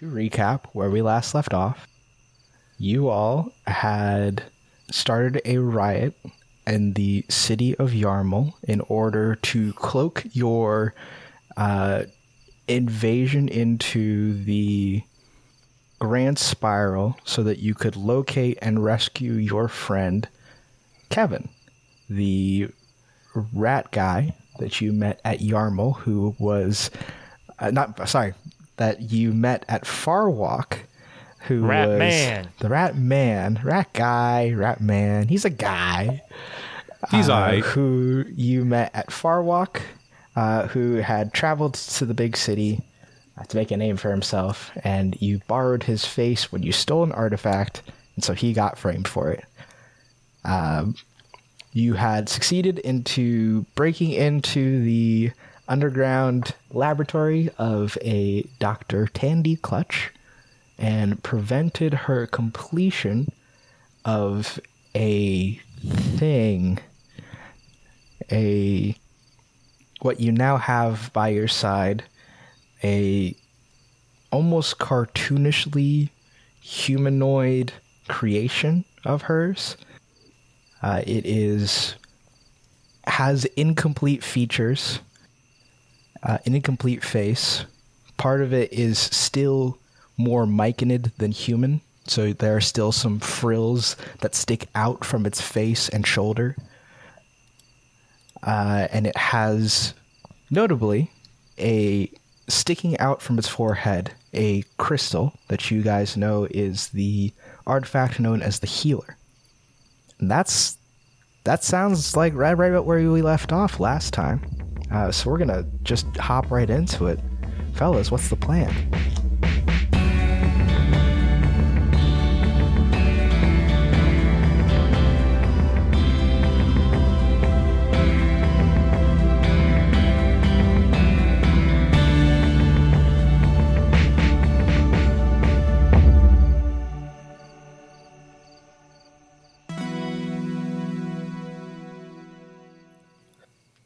To recap where we last left off, you all had started a riot in the city of Yarmul in order to cloak your invasion into the Grand Spiral so that you could locate and rescue your friend Kevin, the rat guy that you met at Yarmul, who was that you met at Farwalk, who Rat was man. The rat man. He's a guy. He's aight. Who you met at Farwalk, who had traveled to the big city to make a name for himself, and you borrowed his face when you stole an artifact, and so he got framed for it. You had succeeded into breaking into the underground laboratory of a Dr. Tandy Clutch and prevented her completion of a thing, what you now have by your side, a almost cartoonishly humanoid creation of hers. It has incomplete features, an incomplete face. Part of it is still more myconid than human, so there are still some frills that stick out from its face and shoulder. And it has, notably, sticking out from its forehead, a crystal that you guys know is the artifact known as the Healer. And that sounds like right about where we left off last time. So we're gonna just hop right into it. Fellas, what's the plan?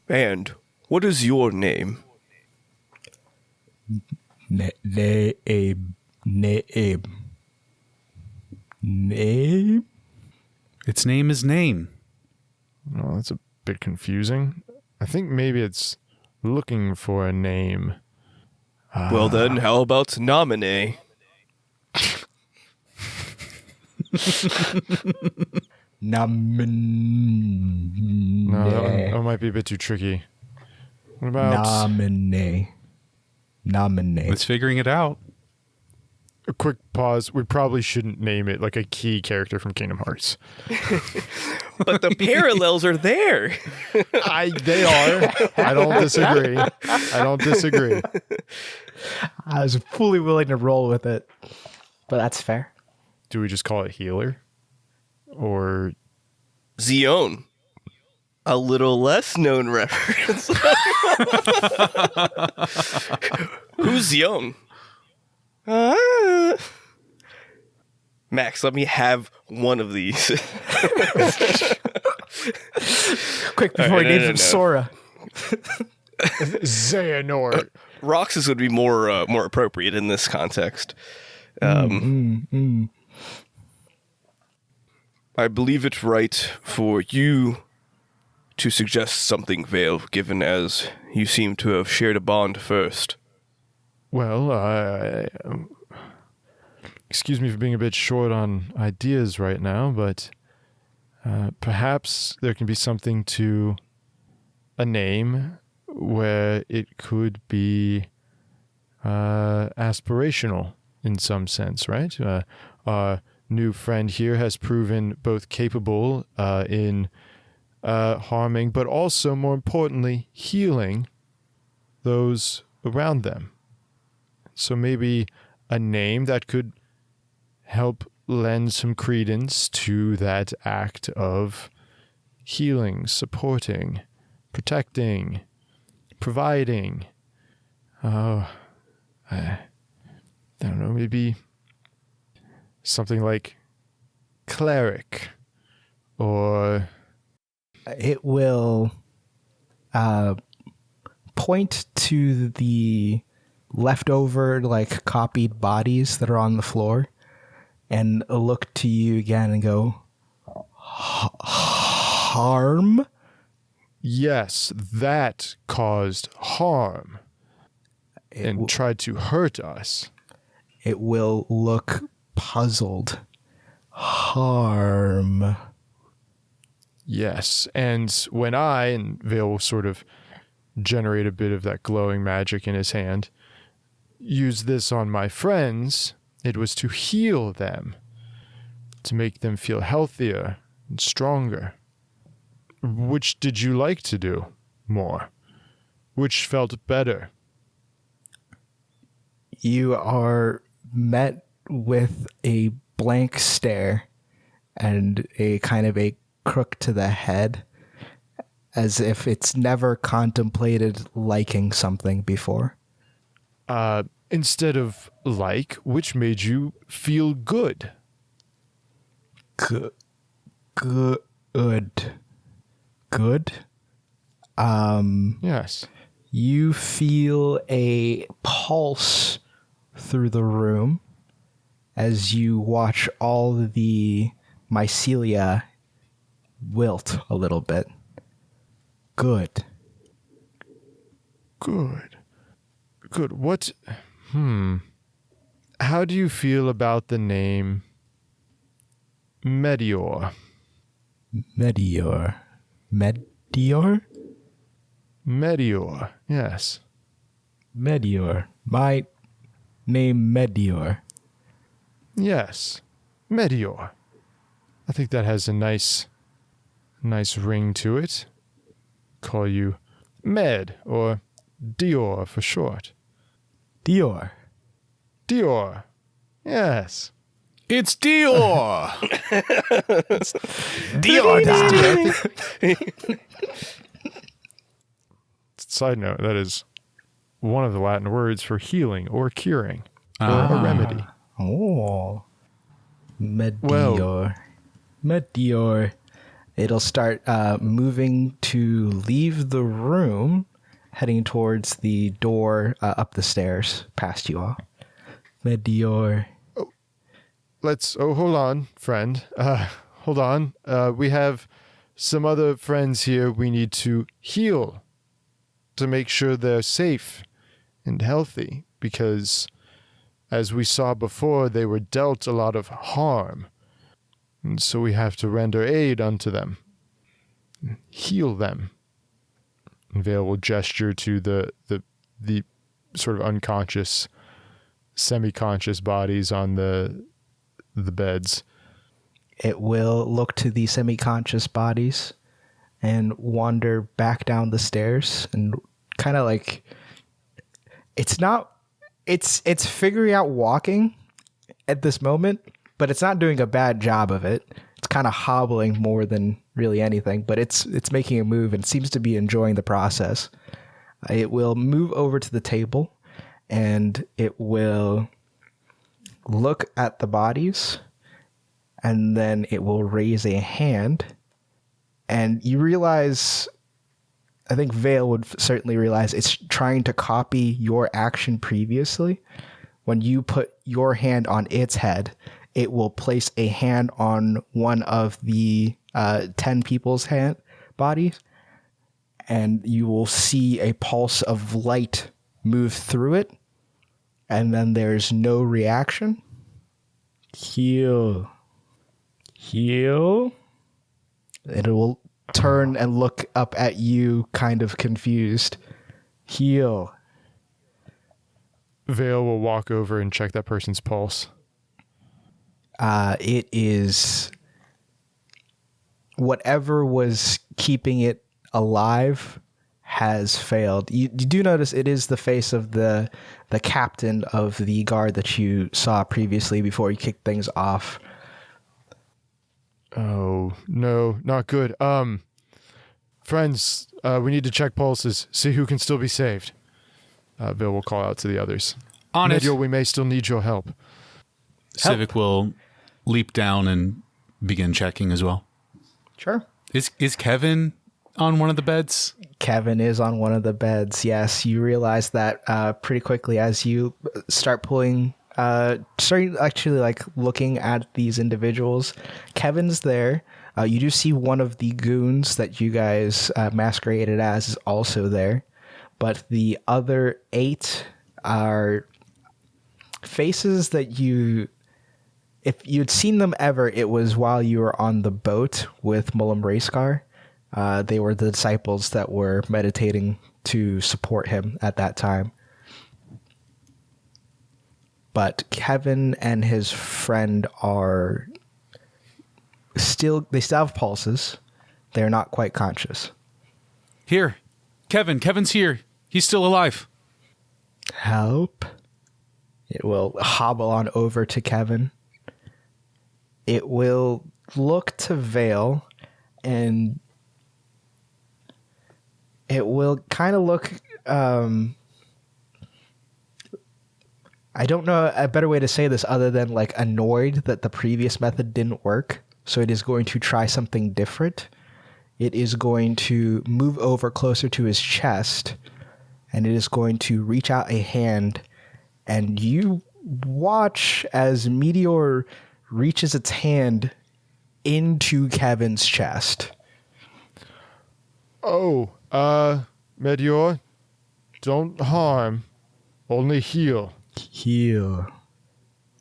And what is your name? Name. Its name is Name. Oh, that's a bit confusing. I think maybe it's looking for a name. Well then, how about Nominee? No, that might be a bit too tricky. What about Nominee. It's figuring it out. a quick pause? We probably shouldn't name it like a key character from Kingdom Hearts. But the parallels are there. They are. I don't disagree. I was fully willing to roll with it, but that's fair. Do we just call it Healer? Or Zion. A little less known reference. Who's Zion? Max, let me have one of these. Quick, before he names him Sora. Xehanort. Roxas would be more appropriate in this context. I believe it right for you to suggest something, Vale, given as you seem to have shared a bond first. Well, excuse me for being a bit short on ideas right now, but perhaps there can be something to a name where it could be aspirational in some sense, right? Our new friend here has proven both capable in harming, but also, more importantly, healing those around them. So maybe a name that could help lend some credence to that act of healing, supporting, protecting, providing. I don't know, maybe something like cleric, or it will point to the leftover, like, copied bodies that are on the floor and look to you again and go, harm? Yes, that caused harm and tried to hurt us. It will look puzzled. Harm. Yes, and when and Vale will sort of generate a bit of that glowing magic in his hand, use this on my friends, it was to heal them, to make them feel healthier and stronger. Which did you like to do more? Which felt better? You are met with a blank stare and a kind of a crook to the head, as if it's never contemplated liking something before. Instead of like, which made you feel good? Good. Yes. You feel a pulse through the room as you watch all the mycelia wilt a little bit. Good. What? How do you feel about the name Meteor? Meteor, yes. Meteor. My name Meteor. Yes, Meteor. I think that has a nice ring to it. Call you Med, or Dior for short. Dior. Yes. It's Dior. Dior. Side note, that is one of the Latin words for healing or curing, or a remedy. Oh. Meteor. Well, Meteor. It'll start moving to leave the room, heading towards the door up the stairs past you all. Meteor. Hold on, friend. Hold on. We have some other friends here we need to heal to make sure they're safe and healthy, because as we saw before, they were dealt a lot of harm. And so we have to render aid unto them. Heal them. And Vale will gesture to the sort of unconscious, semi-conscious bodies on the beds. It will look to the semi-conscious bodies and wander back down the stairs and kind of like, it's figuring out walking at this moment, but it's not doing a bad job of it. It's kind of hobbling more than really anything, but it's making a move and seems to be enjoying the process. It will move over to the table and it will look at the bodies, and then it will raise a hand, and you realize, I think Vale would certainly realize, it's trying to copy your action previously. When you put your hand on its head, it will place a hand on one of the 10 people's bodies, and you will see a pulse of light move through it, and then there's no reaction. Heal. It will turn and look up at you, kind of confused. Heal. Vale will walk over and check that person's pulse. It is whatever was keeping it alive has failed. You do notice it is the face of the captain of the guard that you saw previously before you kicked things off. Oh, no, not good. Friends, we need to check pulses, see who can still be saved. Bill will call out to the others. On it. Meteor, we may still need your help. Civic will leap down and begin checking as well. Sure. Is Kevin on one of the beds? Kevin is on one of the beds. Yes, you realize that pretty quickly as you start actually like looking at these individuals. Kevin's there. You do see one of the goons that you guys masqueraded as is also there, but the other 8 are faces that if you'd seen them ever, it was while you were on the boat with Mullen Raskar. They were the disciples that were meditating to support him at that time. But Kevin and his friend they still have pulses. They're not quite conscious. Here. Kevin's here. He's still alive. Help. It will hobble on over to Kevin. It will look to Vale, and it will kind of look... I don't know a better way to say this other than like annoyed that the previous method didn't work. So it is going to try something different. It is going to move over closer to his chest, and it is going to reach out a hand, and you watch as Meteor reaches its hand into Kevin's chest. Oh, Meteor, don't harm, only heal. Heal.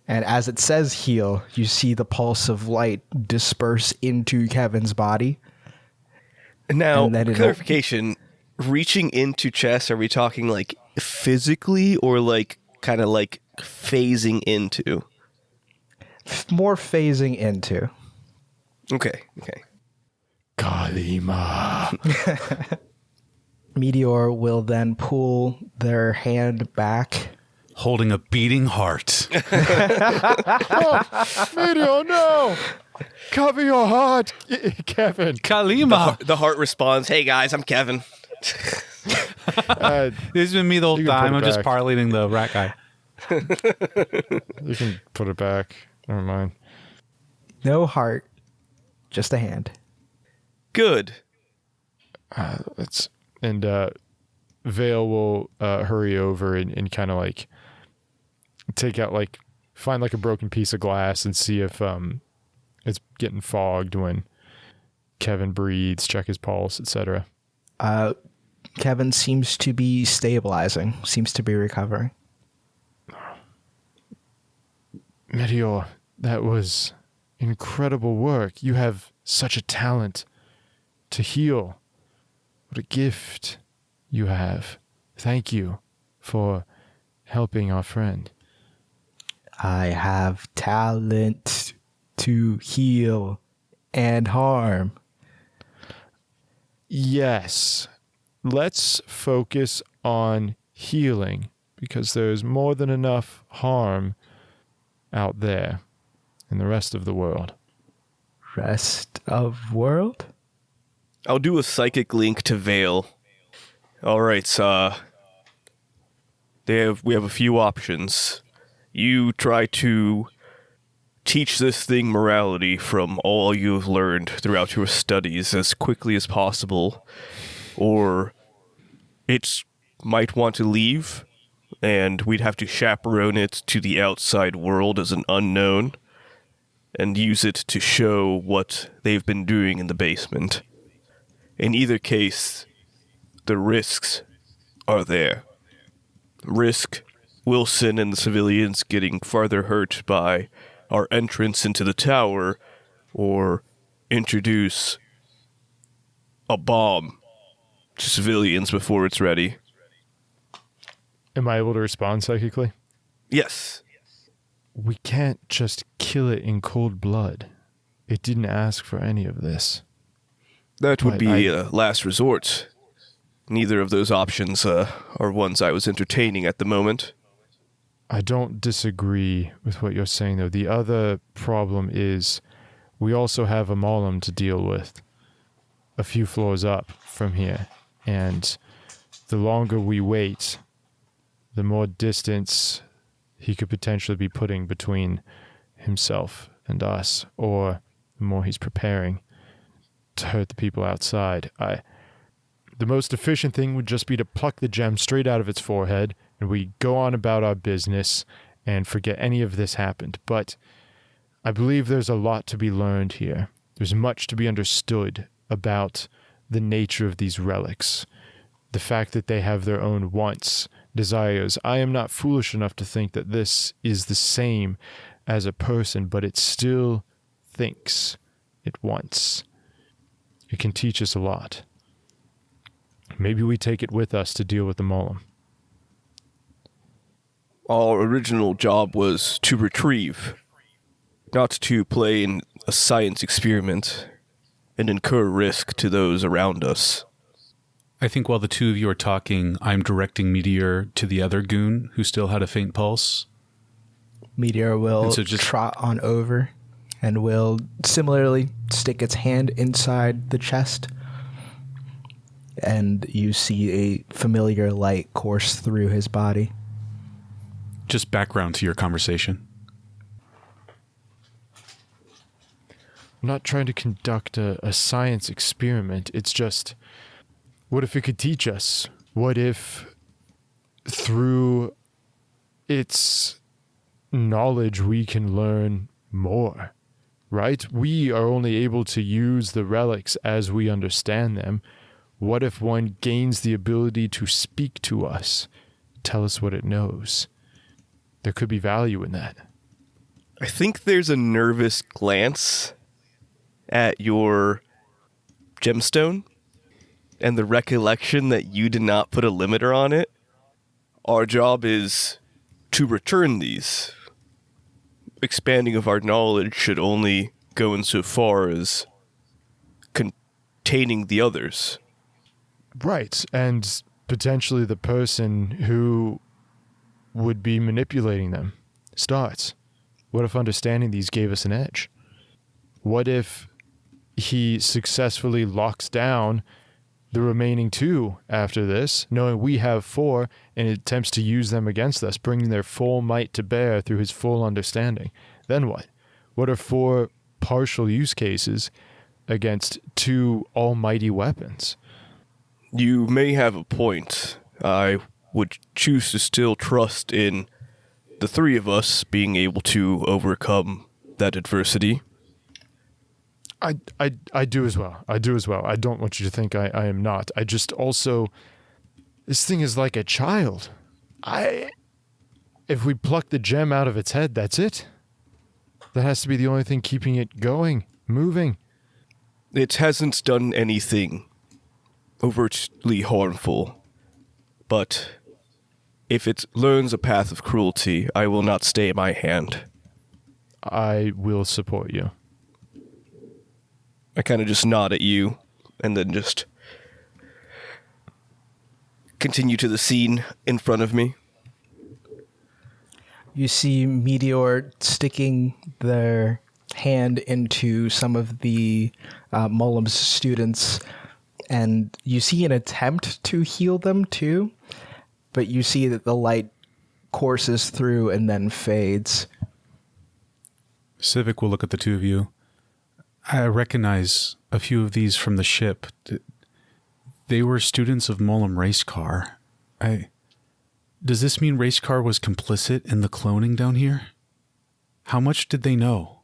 And as it says heal, you see the pulse of light disperse into Kevin's body. Now, clarification, reaching into chest, are we talking like physically or like kind of like phasing into? More phasing into. Okay. Kalima. Meteor will then pull their hand back. Holding a beating heart. Meteor, no! Cover your heart, Kevin. Kalima. The heart responds, "Hey guys, I'm Kevin." This has been me the whole time. I'm just parlaying the rat guy. You can put it back. Never mind. No heart, just a hand. Good. Vale will hurry over and kind of like take out find a broken piece of glass and see if it's getting fogged when Kevin breathes, check his pulse, etc. Kevin seems to be stabilizing, seems to be recovering. Meteor, that was incredible work. You have such a talent to heal. What a gift you have. Thank you for helping our friend. I have talent to heal and harm. Yes. Let's focus on healing because there's more than enough harm out there in the rest of the world. Rest of world? I'll do a psychic link to Vale. All right, we have a few options. You try to teach this thing morality from all you've learned throughout your studies as quickly as possible, or it might want to leave, and we'd have to chaperone it to the outside world as an unknown, and use it to show what they've been doing in the basement. In either case, the risks are there. Risk Wilson and the civilians getting farther hurt by our entrance into the tower, or introduce a bomb to civilians before it's ready. Am I able to respond psychically? Yes. We can't just kill it in cold blood. It didn't ask for any of this. That would be a last resort. Neither of those options are ones I was entertaining at the moment. I don't disagree with what you're saying, though. The other problem is we also have a Mollum to deal with a few floors up from here. And the longer we wait, the more distance he could potentially be putting between himself and us, or the more he's preparing to hurt the people outside. The most efficient thing would just be to pluck the gem straight out of its forehead, and we go on about our business and forget any of this happened. But I believe there's a lot to be learned here. There's much to be understood about the nature of these relics. The fact that they have their own wants, desires. I am not foolish enough to think that this is the same as a person, but it still thinks. It wants. It can teach us a lot. Maybe we take it with us to deal with the Mollum. Our original job was to retrieve, not to play in a science experiment and incur risk to those around us. I think while the two of you are talking, I'm directing Meteor to the other goon who still had a faint pulse. Meteor will trot on over and will similarly stick its hand inside the chest. And you see a familiar light course through his body. Just background to your conversation. I'm not trying to conduct a science experiment. It's just, what if it could teach us? What if through its knowledge we can learn more, right? We are only able to use the relics as we understand them. What if one gains the ability to speak to us, tell us what it knows? There could be value in that. I think there's a nervous glance at your gemstone and the recollection that you did not put a limiter on it. Our job is to return these. Expanding of our knowledge should only go insofar as containing the others. Right, and potentially the person who would be manipulating them starts. What if understanding these gave us an edge? What if he successfully locks down the remaining two after this, knowing we have 4, and attempts to use them against us, bringing their full might to bear through his full understanding? Then what? What are 4 partial use cases against 2 almighty weapons? You may have a point. I would choose to still trust in the 3 of us being able to overcome that adversity. I do as well. I do as well. I don't want you to think I am not. I just also, this thing is like a child. If we pluck the gem out of its head, that's it. That has to be the only thing keeping it going, moving. It hasn't done anything overtly harmful, but if it learns a path of cruelty, I will not stay my hand. I will support you. I kind of just nod at you, and then just continue to the scene in front of me. You see Meteor sticking their hand into some of the Mollum's students, and you see an attempt to heal them too, but you see that the light courses through and then fades. Civic will look at the two of you. I recognize a few of these from the ship. They were students of Mollum Racecar. Does this mean Racecar was complicit in the cloning down here? How much did they know?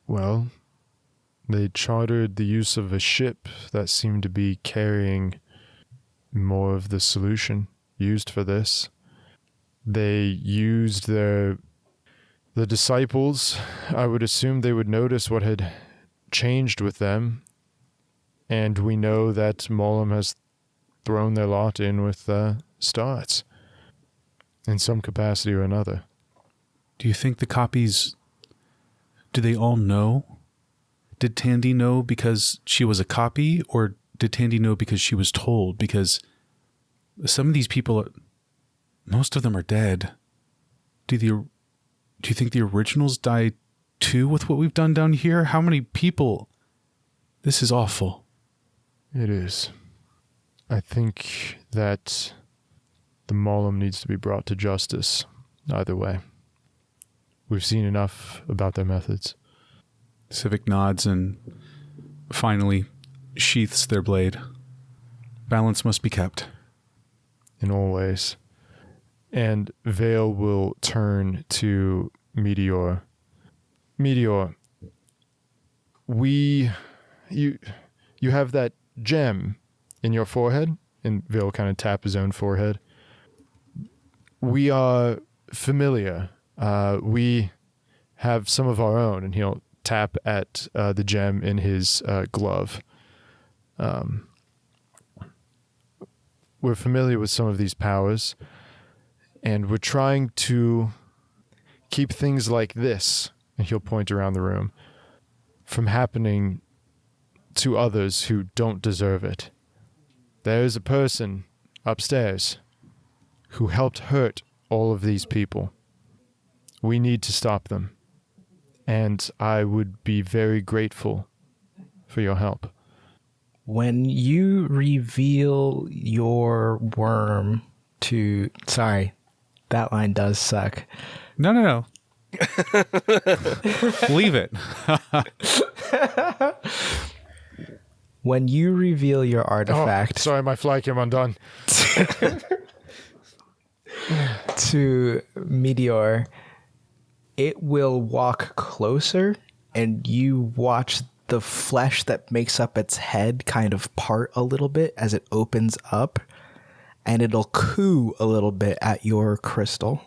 Well, they chartered the use of a ship that seemed to be carrying more of the solution used for this. They used the disciples. I would assume they would notice what had changed with them, and we know that Mollum has thrown their lot in with Starts in some capacity or another. Do you think the copies, do they all know? Did Tandy know because she was a copy, or did Tandy know because she was told? Because some of these people, most of them are dead. Do you think the originals died too with what we've done down here? How many people? This is awful. It is. I think that the Mollum needs to be brought to justice either way. We've seen enough about their methods. Civic nods and finally sheaths their blade. Balance must be kept. In all ways. And Vale will turn to Meteor. Meteor, you have that gem in your forehead? And Vale kind of tap his own forehead. We are familiar. We have some of our own, and he'll tap at the gem in his glove. We're familiar with some of these powers, and we're trying to keep things like this, and he'll point around the room, from happening to others who don't deserve it. There is a person upstairs who helped hurt all of these people. We need to stop them, and I would be very grateful for your help. When you reveal your worm to... Sorry, that line does suck. No. Leave it. When you reveal your artifact... Oh, sorry, my fly came undone. to Meteor, it will walk closer, and you watch the flesh that makes up its head kind of part a little bit as it opens up, and it'll coo a little bit at your crystal.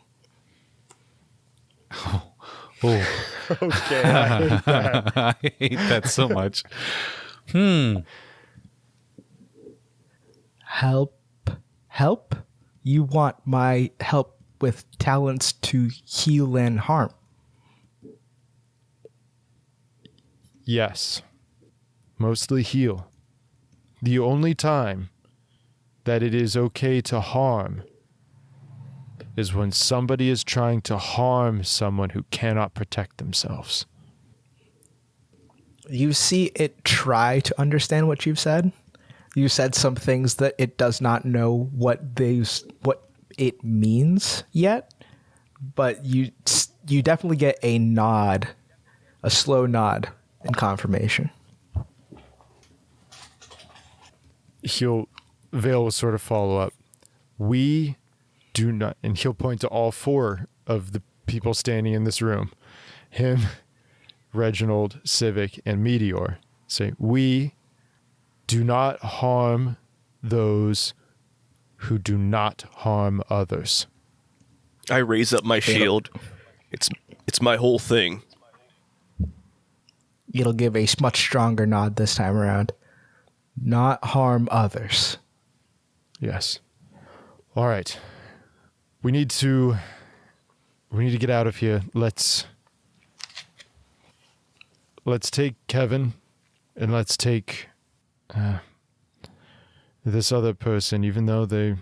Oh. Okay, I hate that. I hate that so much. Help? You want my help with talents to heal and harm? Yes. Mostly heal. The only time that it is okay to harm is when somebody is trying to harm someone who cannot protect themselves. You see it try to understand what you've said. You said some things that it does not know what it means yet, but you definitely get a nod, a slow nod in confirmation. Vale will sort of follow up. We do not, and he'll point to all four of the people standing in this room. Him, Reginald, Civic, and Meteor. Say, we do not harm those who do not harm others. I raise up my shield. It's my whole thing. It'll give a much stronger nod this time around. Not harm others. Yes. All right. We need to get out of here. Let's take Kevin, and let's take this other person. Even though they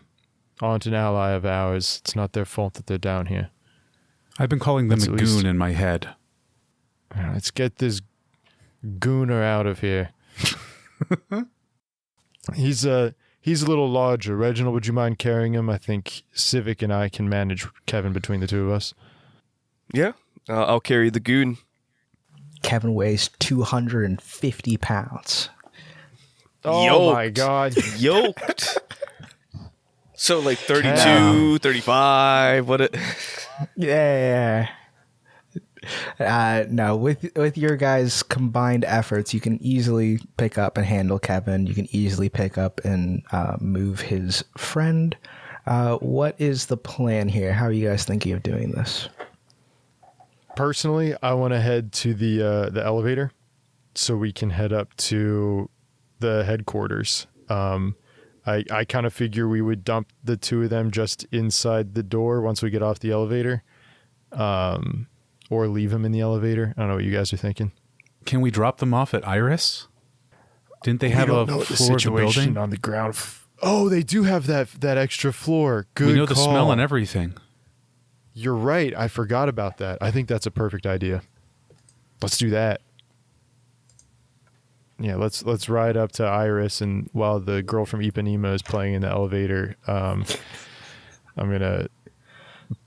aren't an ally of ours, it's not their fault that they're down here. I've been calling them Let's a at least- goon in my head. Let's get this gooner out of here. He's a little larger. Reginald, would you mind carrying him? I think Civic and I can manage Kevin between the two of us. Yeah, I'll carry the goon. Kevin weighs 250 pounds. Oh Yoked. my God. Yoked. So like 32, Damn. 35, what it... Yeah. No, with your guys' combined efforts, you can easily pick up and handle Kevin. You can easily pick up and move his friend. What is the plan here? How are you guys thinking of doing this? Personally, I want to head to the elevator so we can head up to the headquarters. I kind of figure we would dump the two of them just inside the door once we get off the elevator, or leave them in the elevator. I don't know what you guys are thinking. Can we drop them off at Iris? Didn't they have a floor of the building? On the ground. Oh, they do have that extra floor. Good We know call. the smell and everything. You're right. I forgot about that. I think that's a perfect idea. Let's do that. Yeah, let's ride up to Iris, and while the girl from Ipanema is playing in the elevator, I'm gonna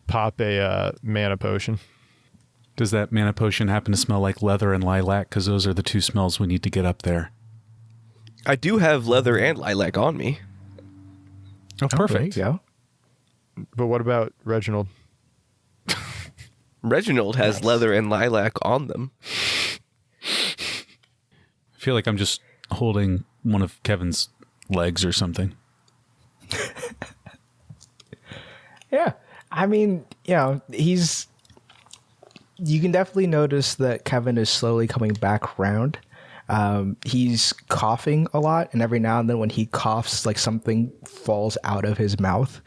pop a mana potion. Does that mana potion happen to smell like leather and lilac? Because those are the two smells we need to get up there. I do have leather and lilac on me. Oh, perfect. There you go. But what about Reginald? Reginald has Nice. leather and lilac on them. I feel like I'm just holding one of Kevin's legs or something. Yeah. I mean, you can definitely notice that Kevin is slowly coming back around. He's coughing a lot, and every now and then when he coughs, like something falls out of his mouth.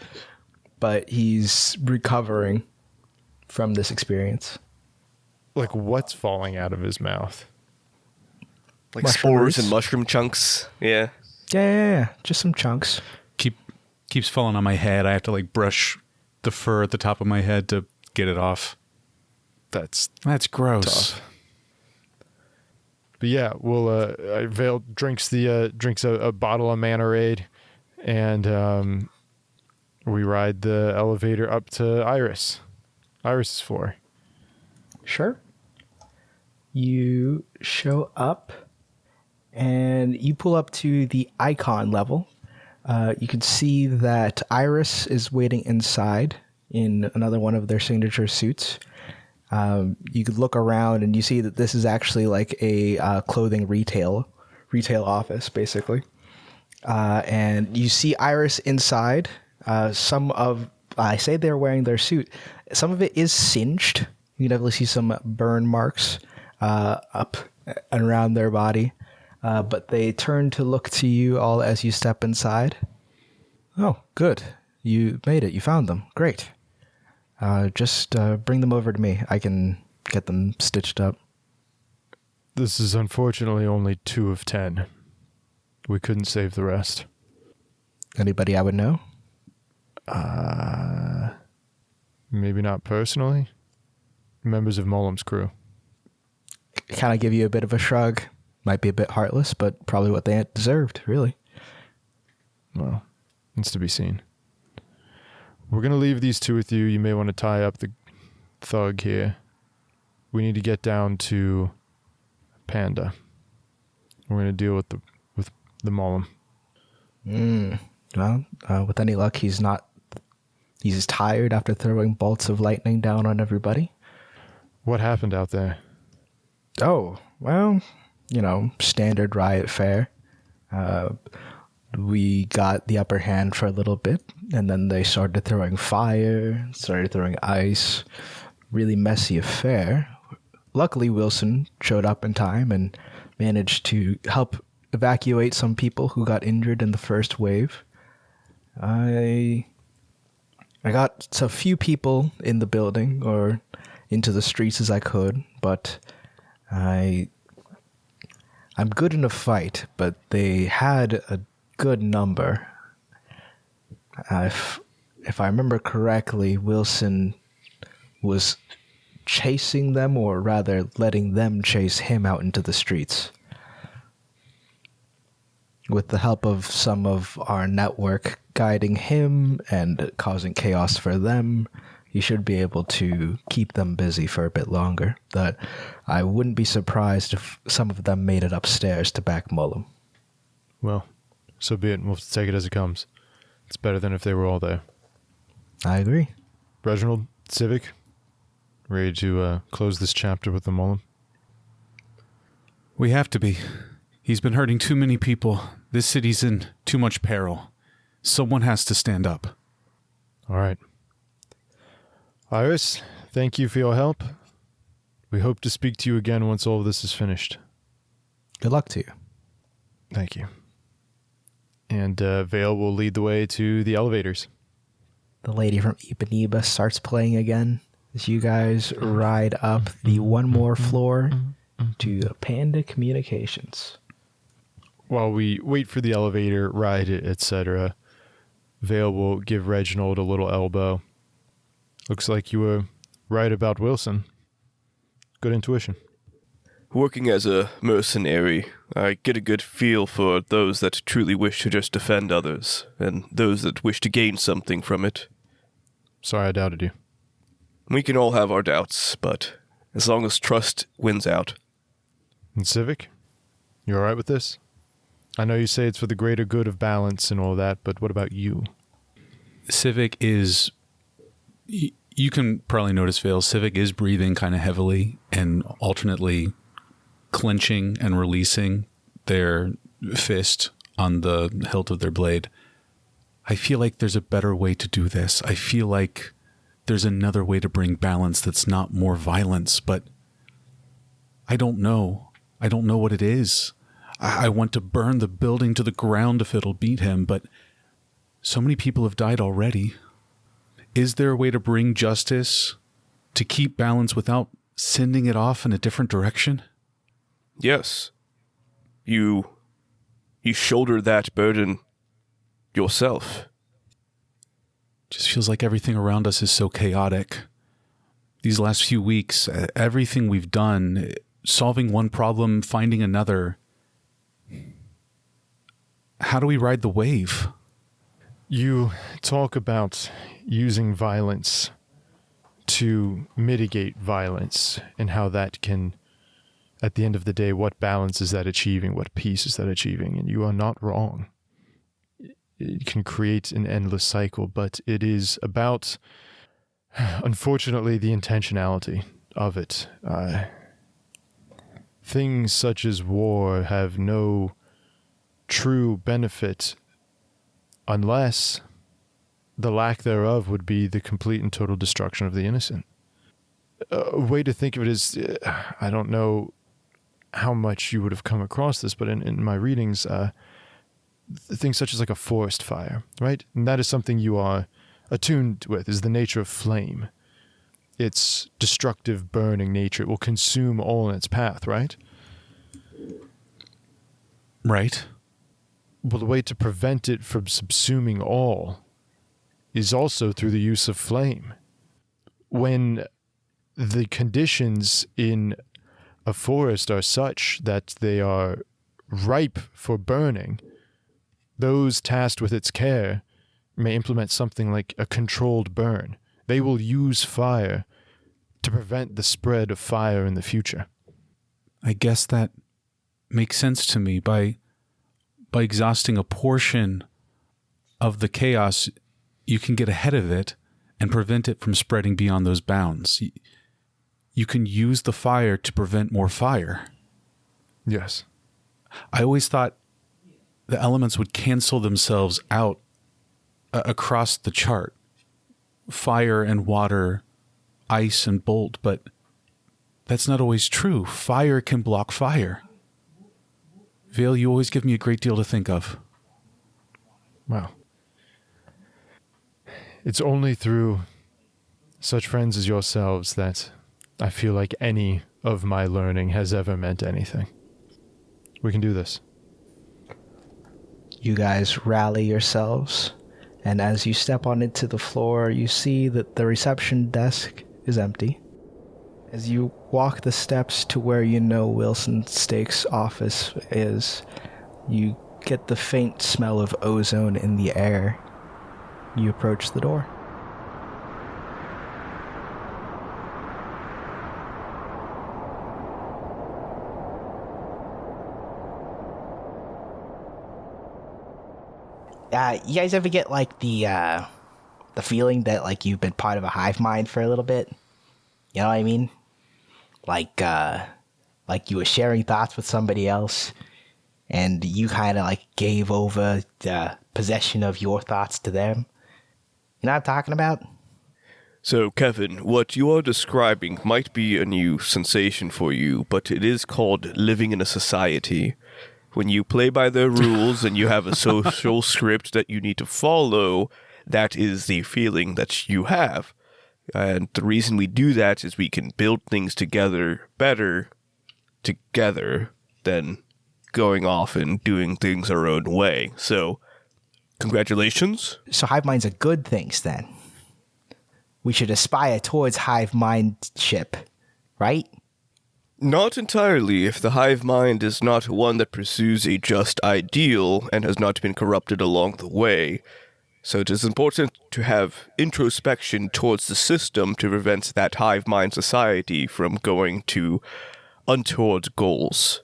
But he's recovering from this experience. Like, what's falling out of his mouth? Like Mushroom spores roots? and mushroom chunks. Yeah. Yeah. Just some chunks. Keeps falling on my head. I have to like brush the fur at the top of my head to get it off. That's That's gross. tough. But yeah, Vale drinks a bottle of Mannerade, and we ride the elevator up to Iris's floor. Sure. You show up and you pull up to the icon level. You can see that Iris is waiting inside in another one of their signature suits. You could look around and you see that this is actually like a clothing retail office, basically. And you see Iris inside. I say they're wearing their suit. Some of it is singed. You can definitely see some burn marks up and around their body. But they turn to look to you all as you step inside. Oh, good. You made it. You found them. Great. Just bring them over to me. I can get them stitched up. This is unfortunately only 2 of 10. We couldn't save the rest. Anybody I would know? Maybe not personally. Members of Mollum's crew. Kind of give you a bit of a shrug. Might be a bit heartless, but probably what they deserved, really. Well, it's to be seen. We're going to leave these 2 with you. You may want to tie up the thug here. We need to get down to Panda. We're going to deal with the Mollum. Well, with any luck, he's tired after throwing bolts of lightning down on everybody. What happened out there? Oh, well, standard riot fare. We got the upper hand for a little bit, and then they started throwing fire, started throwing ice. Really messy affair. Luckily, Wilson showed up in time and managed to help evacuate some people who got injured in the first wave. I got a few people in the building or into the streets as I could, but I'm good in a fight, but they had a good number. If I remember correctly, Wilson was chasing them, or rather letting them chase him out into the streets. With the help of some of our network guiding him and causing chaos for them, he should be able to keep them busy for a bit longer. But I wouldn't be surprised if some of them made it upstairs to back Mullum. Well, so be it. We'll take it as it comes. It's better than if they were all there. I agree. Reginald, Civic, ready to close this chapter with the Mollum? We have to be. He's been hurting too many people. This city's in too much peril. Someone has to stand up. All right. Iris, thank you for your help. We hope to speak to you again once all of this is finished. Good luck to you. Thank you. And Vale will lead the way to the elevators. The lady from Ipanema starts playing again as you guys ride up the one more floor to Panda Communications. While we wait for the elevator ride, etc., Vale will give Reginald a little elbow. Looks like you were right about Wilson. Good intuition. Working as a mercenary, I get a good feel for those that truly wish to just defend others, and those that wish to gain something from it. Sorry I doubted you. We can all have our doubts, but as long as trust wins out. And Civic, you all right with this? I know you say it's for the greater good of balance and all that, but what about you? Civic is... You can probably notice, Vale, Civic is breathing kind of heavily and alternately clenching and releasing their fist on the hilt of their blade. I feel like there's a better way to do this. I feel like there's another way to bring balance that's not more violence, but I don't know. I don't know what it is. I want to burn the building to the ground if it'll beat him, but so many people have died already. Is there a way to bring justice, to keep balance without sending it off in a different direction? Yes. You shoulder that burden yourself. Just feels like everything around us is so chaotic. These last few weeks, everything we've done, solving one problem, finding another. How do we ride the wave? You talk about using violence to mitigate violence and how that can, at the end of the day, what balance is that achieving? What peace is that achieving? And you are not wrong. It can create an endless cycle, but it is about, unfortunately, the intentionality of it. Things such as war have no true benefit unless the lack thereof would be the complete and total destruction of the innocent. A way to think of it is, I don't know how much you would have come across this, but in my readings, things such as like a forest fire, right? And that is something you are attuned with, is the nature of flame. Its destructive, burning nature. It will consume all in its path, right? Right. Well, the way to prevent it from subsuming all is also through the use of flame. When the conditions in a forest are such that they are ripe for burning, those tasked with its care may implement something like a controlled burn. They will use fire to prevent the spread of fire in the future. I guess that makes sense to me. By exhausting a portion of the chaos, you can get ahead of it and prevent it from spreading beyond those bounds. You can use the fire to prevent more fire. Yes. I always thought the elements would cancel themselves out across the chart. Fire and water, ice and bolt, but that's not always true. Fire can block fire. Vale, you always give me a great deal to think of. Wow. It's only through such friends as yourselves that I feel like any of my learning has ever meant anything. We can do this. You guys rally yourselves, and as you step on into the floor, you see that the reception desk is empty. As you walk the steps to where you know Wilson Stake's office is, you get the faint smell of ozone in the air. You approach the door. You guys ever get like the feeling that like you've been part of a hive mind for a little bit? You know what I mean? Like you were sharing thoughts with somebody else, and you kind of like gave over the possession of your thoughts to them. You know what I'm talking about? So, Kevin, what you are describing might be a new sensation for you, but it is called living in a society. When you play by their rules and you have a social script that you need to follow, that is the feeling that you have. And the reason we do that is we can build things together better together than going off and doing things our own way. So, congratulations. So hive minds are good things then. We should aspire towards hive mindship, right? Not entirely if the hive mind is not one that pursues a just ideal and has not been corrupted along the way. So it is important to have introspection towards the system to prevent that hive mind society from going to untoward goals.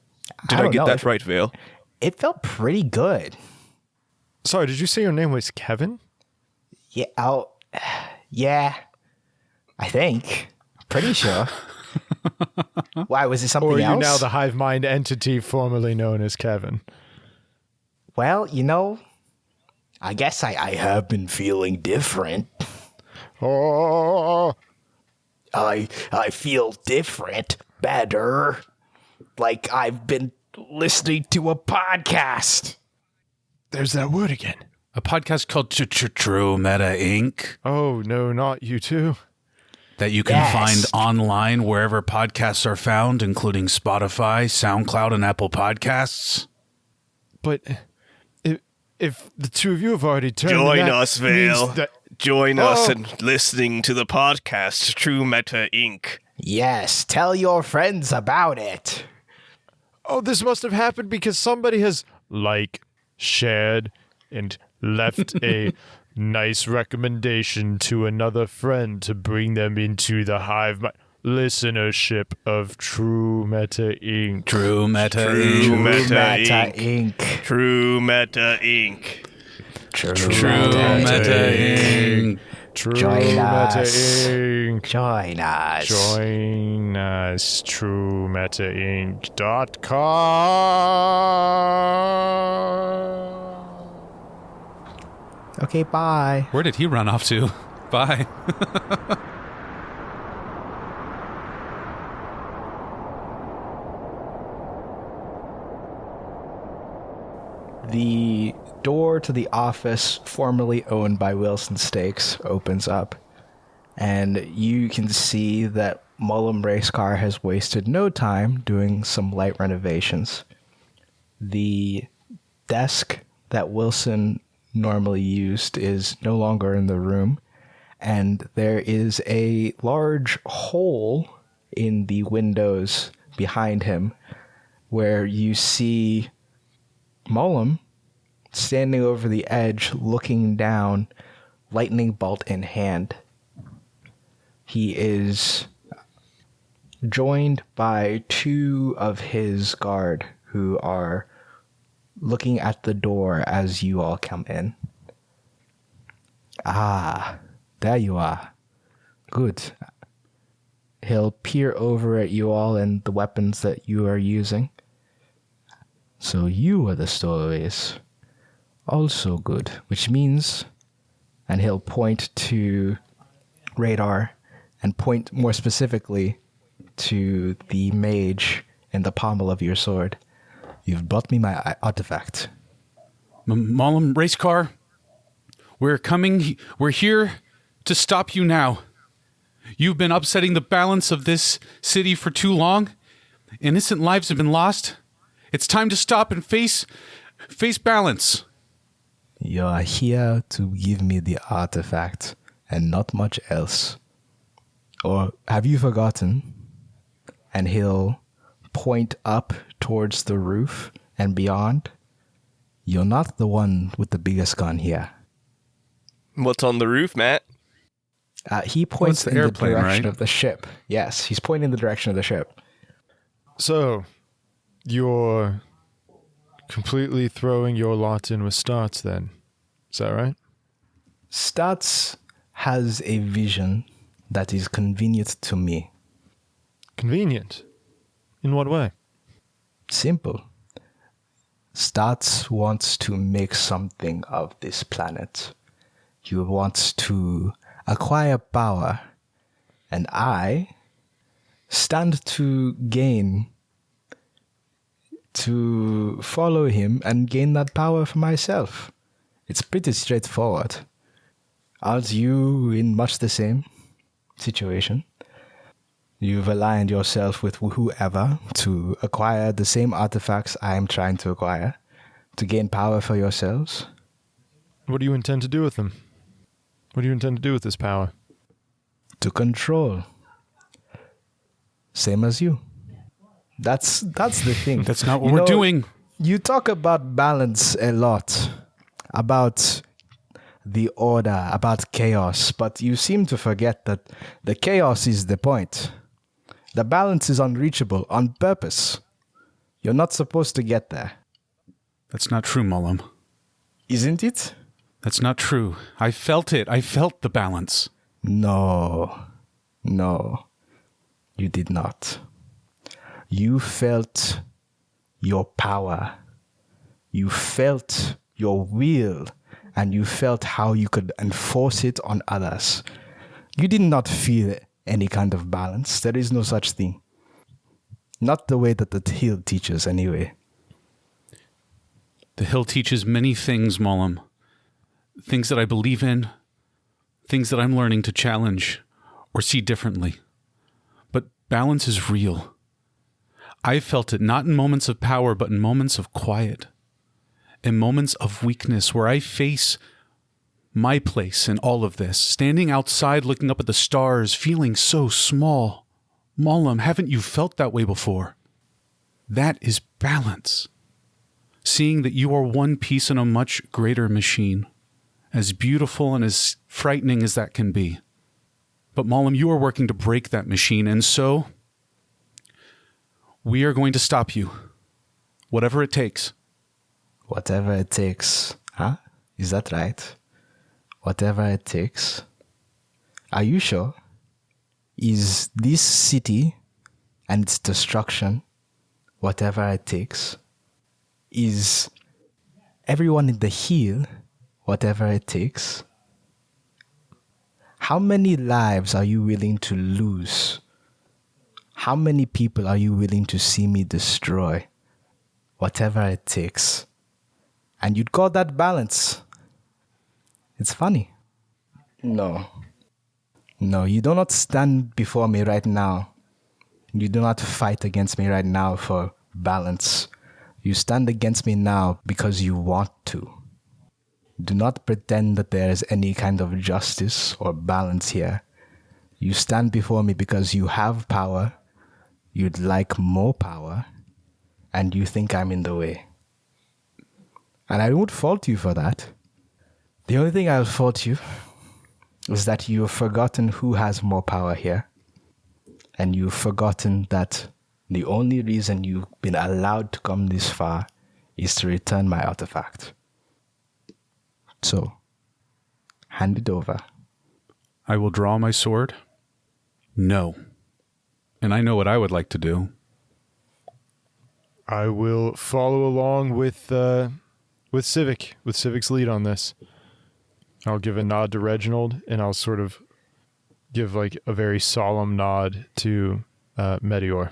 Did I get that right, Vale? It felt pretty good. Sorry, did you say your name was Kevin? Yeah. Oh, yeah. I think. Pretty sure. Why, was it something Or are else? you now the hive mind entity formerly known as Kevin? Well, I guess I have been feeling different. Oh, I feel different, better. Like I've been listening to a podcast. there's that word again. A podcast called True Meta Inc. Oh, no, not you two. that you can Yes. find online wherever podcasts are found, including Spotify, SoundCloud, and Apple Podcasts. But if the two of you have already turned, Join then that us, means Vale. that- Join us Oh. in listening to the podcast True Meta Inc. Yes, tell your friends about it. Oh, this must have happened because somebody has, shared, and left a nice recommendation to another friend to bring them into the hive listenership of True Meta Inc. True Meta True Inc. Meta Meta Inc. Inc. True Meta Inc. True Meta Inc. True Join Meta us. Inc. Join us. Join us, TrueMetaInc.com. Okay, bye. Where did he run off to? Bye. The door to the office formerly owned by Wilson Stakes opens up, and you can see that Mullum Racecar has wasted no time doing some light renovations. The desk that Wilson normally used is no longer in the room, and there is a large hole in the windows behind him where you see Mullum standing over the edge, looking down, lightning bolt in hand. He is joined by two of his guard who are looking at the door as you all come in. Ah, there you are. Good. He'll peer over at you all and the weapons that you are using. So you are the stowaways. Also good, which means, and he'll point to Radar and point more specifically to the mage in the pommel of your sword. You've brought me my artifact. Mullum Racecar, we're coming. We're here to stop you now. You've been upsetting the balance of this city for too long. Innocent lives have been lost. It's time to stop and face balance. You are here to give me the artifact and not much else. Or have you forgotten? And he'll point up towards the roof and beyond. You're not the one with the biggest gun here. What's on the roof, Matt? He points the in the airplane, direction right? of the ship. Yes, he's pointing in the direction of the ship. So, you're completely throwing your lot in with Starts then. Is that right? Stats has a vision that is convenient to me. Convenient. In what way? Simple. Stats wants to make something of this planet. He wants to acquire power, and I stand to gain, to follow him and gain that power for myself. It's pretty straightforward. Aren't you in much the same situation? You've aligned yourself with whoever to acquire the same artifacts I am trying to acquire, to gain power for yourselves. What do you intend to do with them? What do you intend to do with this power? To control. Same as you. That's the thing. That's not what You we're know, doing. You talk about balance a lot, about the order, about chaos, but you seem to forget that the chaos is the point. The balance is unreachable on purpose. You're not supposed to get there. That's not true, Mullum. Isn't it? That's not true. I felt it. I felt the balance. No, you did not. You felt your power. You felt your will, and you felt how you could enforce it on others. You did not feel any kind of balance. There is no such thing. Not the way that the hill teaches, anyway. The hill teaches many things, Mollum. Things that I believe in, things that I'm learning to challenge or see differently. But balance is real. I felt it not in moments of power, but in moments of quiet, in moments of weakness where I face my place in all of this, standing outside looking up at the stars, feeling so small. Mollum, haven't you felt that way before? That is balance. Seeing that you are one piece in a much greater machine, as beautiful and as frightening as that can be. But Mollum, you are working to break that machine, and so we are going to stop you, whatever it takes. Whatever it takes, huh? Is that right? Whatever it takes. Are you sure? Is this city and its destruction whatever it takes? Is everyone in the hill whatever it takes? How many lives are you willing to lose? How many people are you willing to see me destroy? Whatever it takes. And you'd call that balance. It's funny. No, you do not stand before me right now. You do not fight against me right now for balance. You stand against me now because you want to. Do not pretend that there is any kind of justice or balance here. You stand before me because you have power, you'd like more power, and you think I'm in the way. And I won't fault you for that. The only thing I'll fault you is that you have forgotten who has more power here. And you've forgotten that the only reason you've been allowed to come this far is to return my artifact. So, hand it over. I will draw my sword. No. And I know what I would like to do. I will follow along with Civic, with Civic's lead on this. I'll give a nod to Reginald, and I'll sort of give like a very solemn nod to Meteor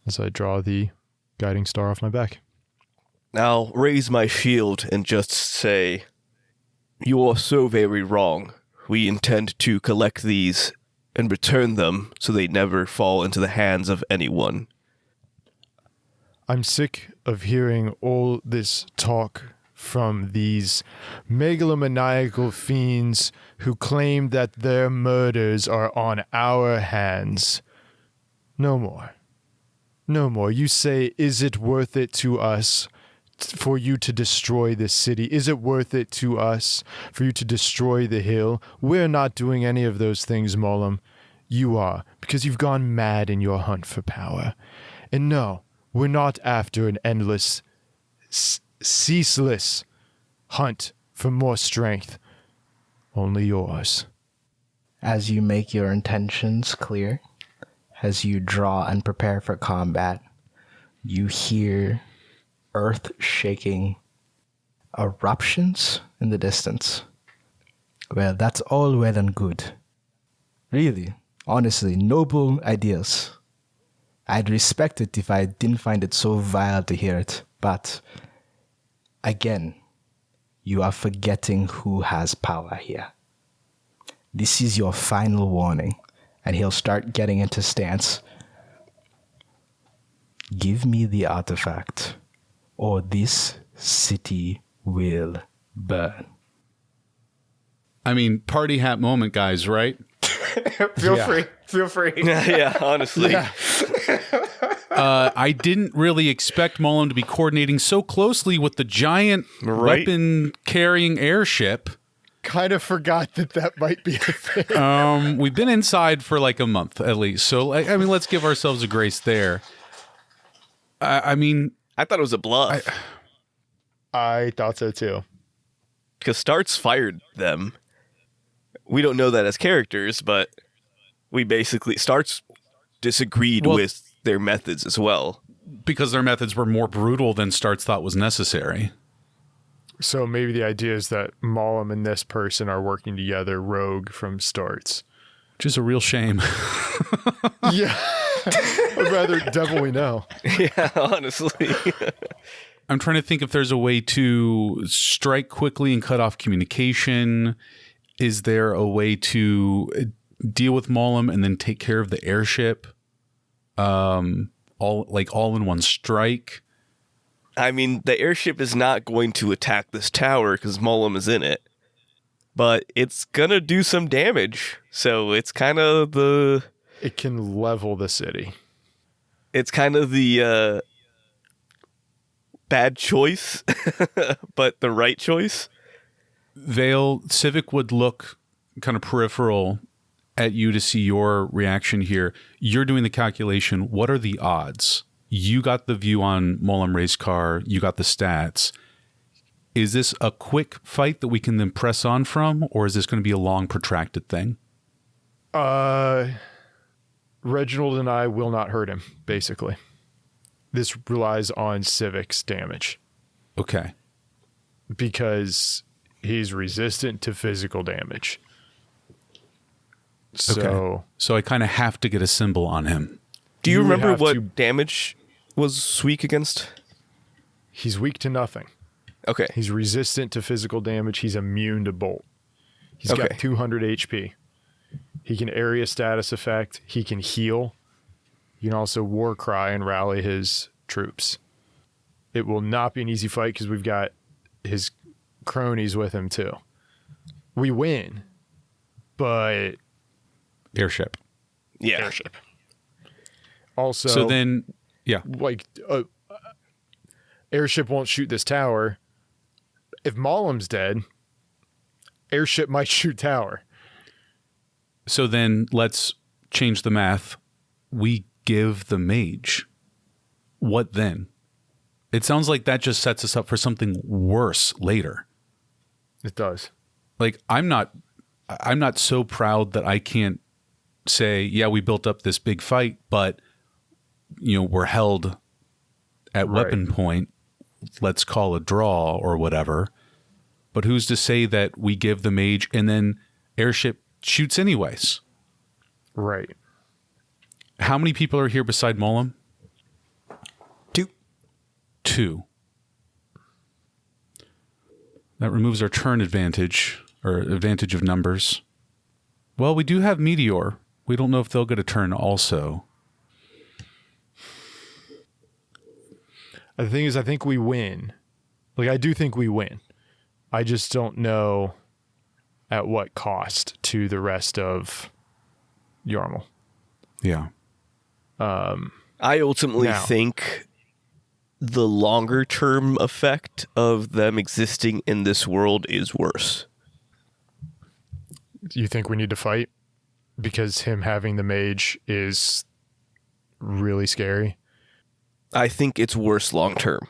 as I draw the guiding star off my back. I'll raise my shield and just say, "You are so very wrong. We intend to collect these and return them so they never fall into the hands of anyone." I'm sick of hearing all this talk from these megalomaniacal fiends who claim that their murders are on our hands. No more. No more. You say, is it worth it to us for you to destroy this city? Is it worth it to us for you to destroy the hill? We're not doing any of those things, Mollum. You are, because you've gone mad in your hunt for power. And no, we're not after an endless, ceaseless hunt for more strength. Only yours. As you make your intentions clear, as you draw and prepare for combat, you hear earth-shaking eruptions in the distance. Well, that's all well and good. Really, honestly, noble ideas. I'd respect it if I didn't find it so vile to hear it. But, again, you are forgetting who has power here. This is your final warning. And he'll start getting into stance. Give me the artifact, or this city will burn. I mean, party hat moment, guys, right? Feel free. Yeah, honestly. Yeah. I didn't really expect Mollum to be coordinating so closely with the giant weapon-carrying airship. Kind of forgot that might be a thing. We've been inside for like a month at least, so I mean, let's give ourselves a grace there. I mean, I thought it was a bluff. I thought so too. because Starts fired them. We don't know that as characters, but we basically Starts disagreed with their methods as well. Because their methods were more brutal than Starts thought was necessary. So maybe the idea is that Mollum and this person are working together, Rogue from Starts. Which is a real shame. Yeah. I'd rather devil we know. Yeah, honestly. I'm trying to think if there's a way to strike quickly and cut off communication. Is there a way to deal with Mollum and then take care of the airship? All in one strike? I mean, the airship is not going to attack this tower because Mollum is in it. But it's going to do some damage. So it's kind of the... It can level the city. It's kind of the bad choice, but the right choice. Vale, Civic would look kind of peripheral at you to see your reaction here. You're doing the calculation. What are the odds? You got the view on Mollum race car. You got the stats. Is this a quick fight that we can then press on from, or is this going to be a long, protracted thing? Reginald and I will not hurt him, basically. This relies on Civic's damage. Okay. Because he's resistant to physical damage. So, okay. So I kind of have to get a symbol on him. Do you remember what damage was weak against? He's weak to nothing. Okay. He's resistant to physical damage. He's immune to bolt. He's got 200 HP. He can area status effect. He can heal. You can also war cry and rally his troops. It will not be an easy fight because we've got his cronies with him too. We win, but... Airship. Yeah. Airship. Also... So then, yeah. Like, airship won't shoot this tower. If Mollum's dead, airship might shoot tower. So then let's change the math. We give the mage. What then? It sounds like that just sets us up for something worse later. It does. Like, I'm not so proud that I can't say, yeah, we built up this big fight, but, we're held at weapon point. Let's call a draw or whatever. But who's to say that we give the mage and then airship shoots anyways? Right. How many people are here beside Mollum? 2. That removes our turn advantage, or advantage of numbers. Well, we do have Meteor. We don't know if they'll get a turn also. The thing is, I think we win. Like, I do think we win. I just don't know at what cost to the rest of Yarmul. Yeah. I ultimately think the longer term effect of them existing in this world is worse. You think we need to fight? Because him having the mage is really scary. I think it's worse long term.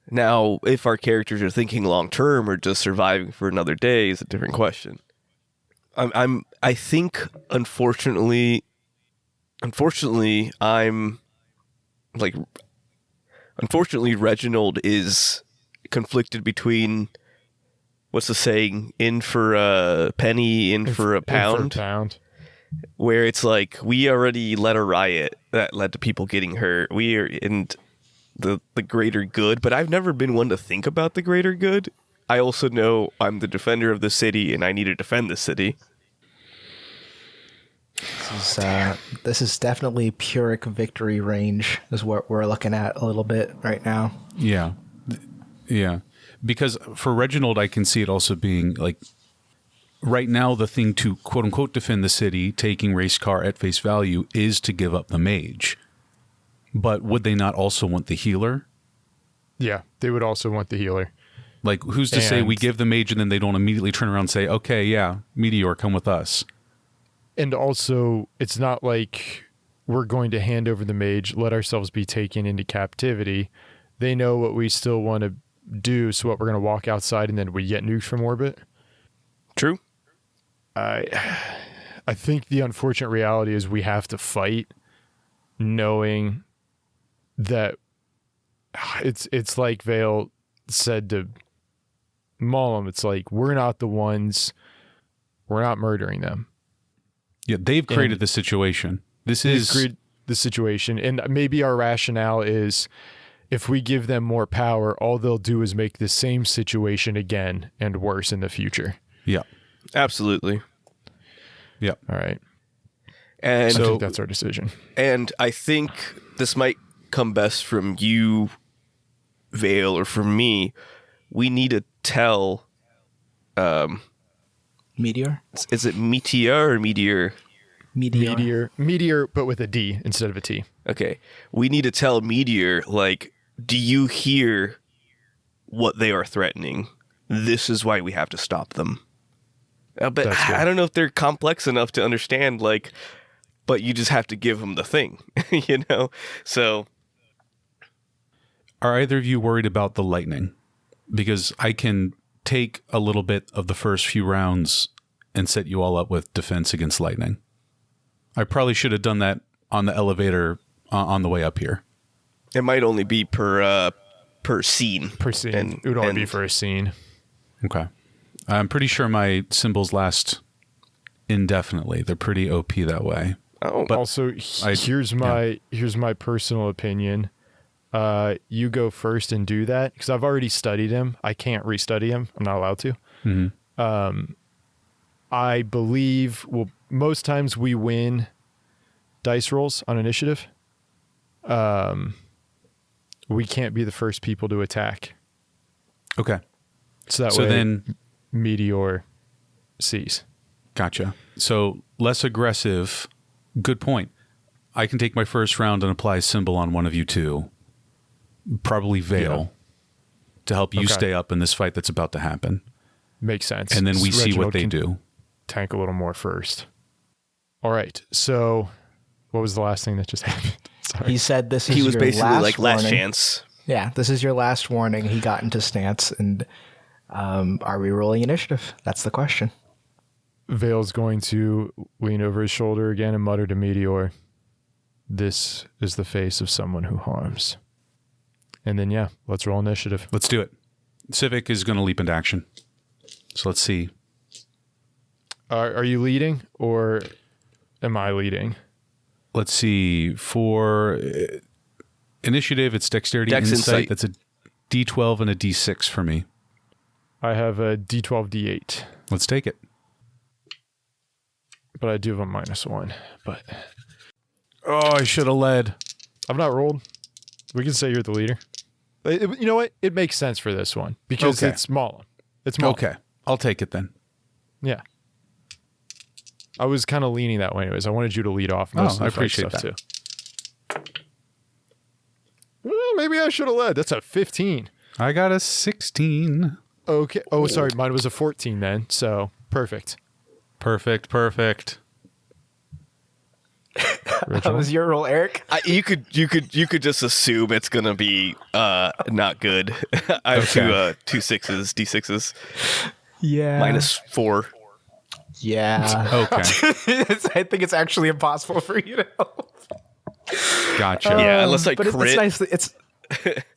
Now, if our characters are thinking long term or just surviving for another day is a different question. I think unfortunately Reginald is conflicted between, what's the saying, in for a penny, in for a pound. Where it's like, we already led a riot that led to people getting hurt. We are in the greater good, but I've never been one to think about the greater good. I also know I'm the defender of the city and I need to defend the city. This is definitely Pyrrhic victory range is what we're looking at a little bit right now. Yeah. Yeah. Because for Reginald, I can see it also being like, right now, the thing to quote unquote defend the city, taking race car at face value, is to give up the mage. But would they not also want the healer? Yeah, they would also want the healer. Like, who's to say we give the mage and then they don't immediately turn around and say, okay, yeah, Meteor, come with us. And also, it's not like we're going to hand over the mage, let ourselves be taken into captivity. They know what we still want to do, so what, we're going to walk outside and then we get nuked from orbit? True. I think the unfortunate reality is we have to fight knowing that it's like Vale said to Mullum, it's like, we're not the ones, we're not murdering them. Yeah, they've created the situation. They've created the situation, and maybe our rationale is if we give them more power, all they'll do is make the same situation again and worse in the future. Yeah. Absolutely. Yeah. All right. And so I think that's our decision. And I think this might come best from you, Vale, or from me. We need to tell... Meteor? Is it Meteor or Meteor? Meteor, but with a D instead of a T. Okay. We need to tell Meteor, like, do you hear what they are threatening? This is why we have to stop them. But I don't know if they're complex enough to understand, like, but you just have to give them the thing, you know? So. Are either of you worried about the lightning? Because I can take a little bit of the first few rounds and set you all up with defense against lightning. I probably should have done that on the elevator on the way up here. It might only be per scene. Per scene. It would only be for a scene. Okay. I'm pretty sure my symbols last indefinitely. They're pretty OP that way. Oh, but also here's my personal opinion. You go first and do that because I've already studied him. I can't restudy him. I'm not allowed to. Mm-hmm. I believe most times we win dice rolls on initiative. We can't be the first people to attack. Okay. So that way then Meteor sees. Gotcha. So less aggressive. Good point. I can take my first round and apply a symbol on one of you two. Probably Vale to help you stay up in this fight that's about to happen. Makes sense. And then we see Reginald what they do. Tank a little more first. All right. So what was the last thing that just happened? Sorry. He said this is he was your basically last like warning. last chance. Yeah, this is your last warning. He got into stance, and are we rolling initiative? That's the question. Vale's going to lean over his shoulder again and mutter to Meteor, "This is the face of someone who harms." And then, let's roll initiative. Let's do it. Civic is going to leap into action. So let's see. Are you leading or am I leading? Let's see. For initiative, it's dexterity, insight. That's a D12 and a D6 for me. I have a D12, D8. Let's take it. But I do have a -1. But I should have led. I've not rolled. We can say you're the leader. You know what? It makes sense for this one because it's Mullum. It's Mullum. Okay. I'll take it then. Yeah. I was kind of leaning that way anyways. I wanted you to lead off most of the I appreciate stuff that. too. Well, maybe I should have led. That's a 15. I got a 16. Okay. Oh, sorry. Mine was a 14 then. So perfect. Perfect. That was your roll, Eric. You could just assume it's gonna be not good. I have two sixes, D6s. Yeah. -4. Yeah. Okay. I think it's actually impossible for you to help. Gotcha. Yeah, unless I but crit. it's nice that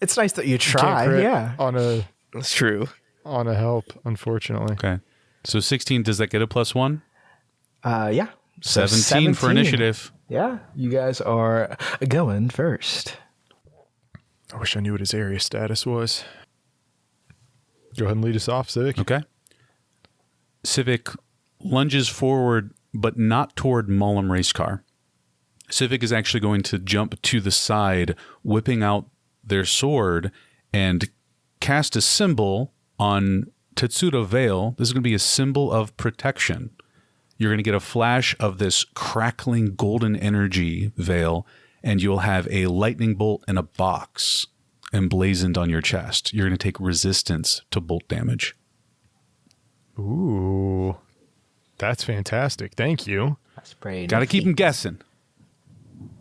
it's nice that you try. Crit Yeah. That's true. On a help, unfortunately. Okay. So 16, does that get a +1? Yeah. So 17 for initiative. Yeah. You guys are going first. I wish I knew what his area status was. Go ahead and lead us off, Civic. Okay. Civic lunges forward, but not toward Mullum Racecar. Civic is actually going to jump to the side, whipping out their sword and cast a symbol on Tetsuda Vale. This is going to be a symbol of protection. You're going to get a flash of this crackling golden energy, Vale, and you'll have a lightning bolt in a box emblazoned on your chest. You're going to take resistance to bolt damage. Ooh. That's fantastic. Thank you. That's pretty. Got to keep them guessing.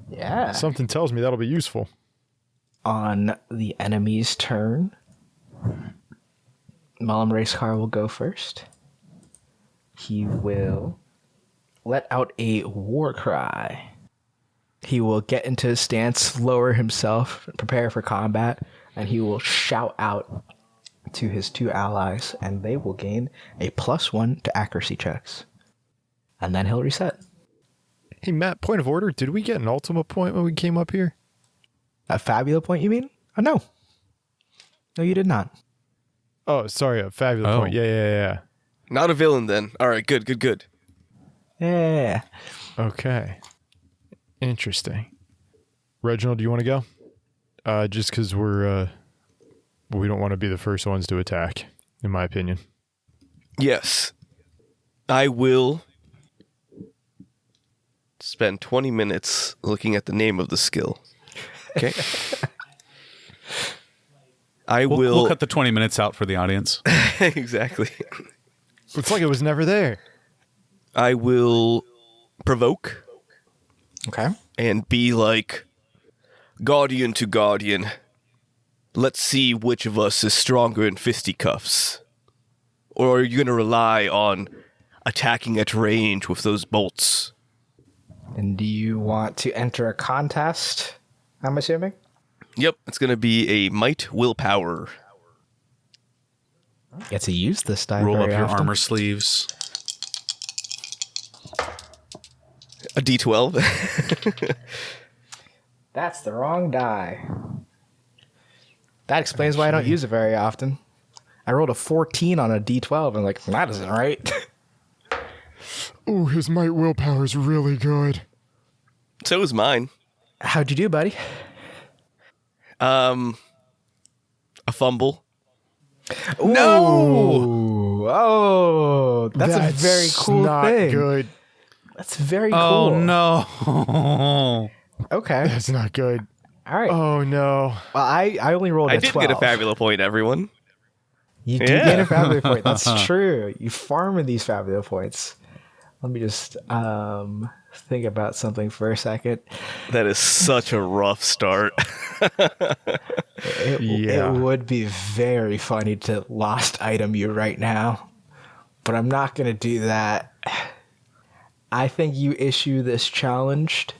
Yeah. Something tells me that'll be useful. On the enemy's turn, Malam Racecar will go first. He will let out a war cry. He will get into his stance, lower himself, prepare for combat, and he will shout out to his 2 allies, and they will gain a +1 to accuracy checks. And then he'll reset. Hey, Matt, point of order. Did we get an ultimate point when we came up here? A fabula point, you mean? Oh, no. No, you did not. Oh, sorry, a fabulous point. Yeah. Not a villain then. All right, good. Yeah. Okay. Interesting. Reginald, do you want to go? Just because we don't want to be the first ones to attack, in my opinion. Yes. I will spend 20 minutes looking at the name of the skill. Okay. We'll cut the 20 minutes out for the audience. Exactly. It's like it was never there. I will provoke. Okay. And be like, guardian to guardian. Let's see which of us is stronger in fisticuffs. Or are you going to rely on attacking at range with those bolts? And do you want to enter a contest, I'm assuming? Yep, it's going to be a might willpower. Get to use this die Roll up very your often. armor sleeves. A D12. That's the wrong die. That explains why I don't use it very often. I rolled a 14 on a D12 and like, that isn't right. Ooh, his might willpower is really good. So is mine. How'd you do, buddy? A fumble. No! Oh, that's a very cool not thing. Good. That's very cool. Oh, no. Okay. That's not good. All right. Oh no. Well, I only rolled a I did 12. get a fabula point, everyone. You do Yeah. get a fabula point. That's true. You farm these fabula points. Let me just think about something for a second. That is such a rough start. It would be very funny to lost item you right now, but I'm not going to do that. I think you issue this challenged,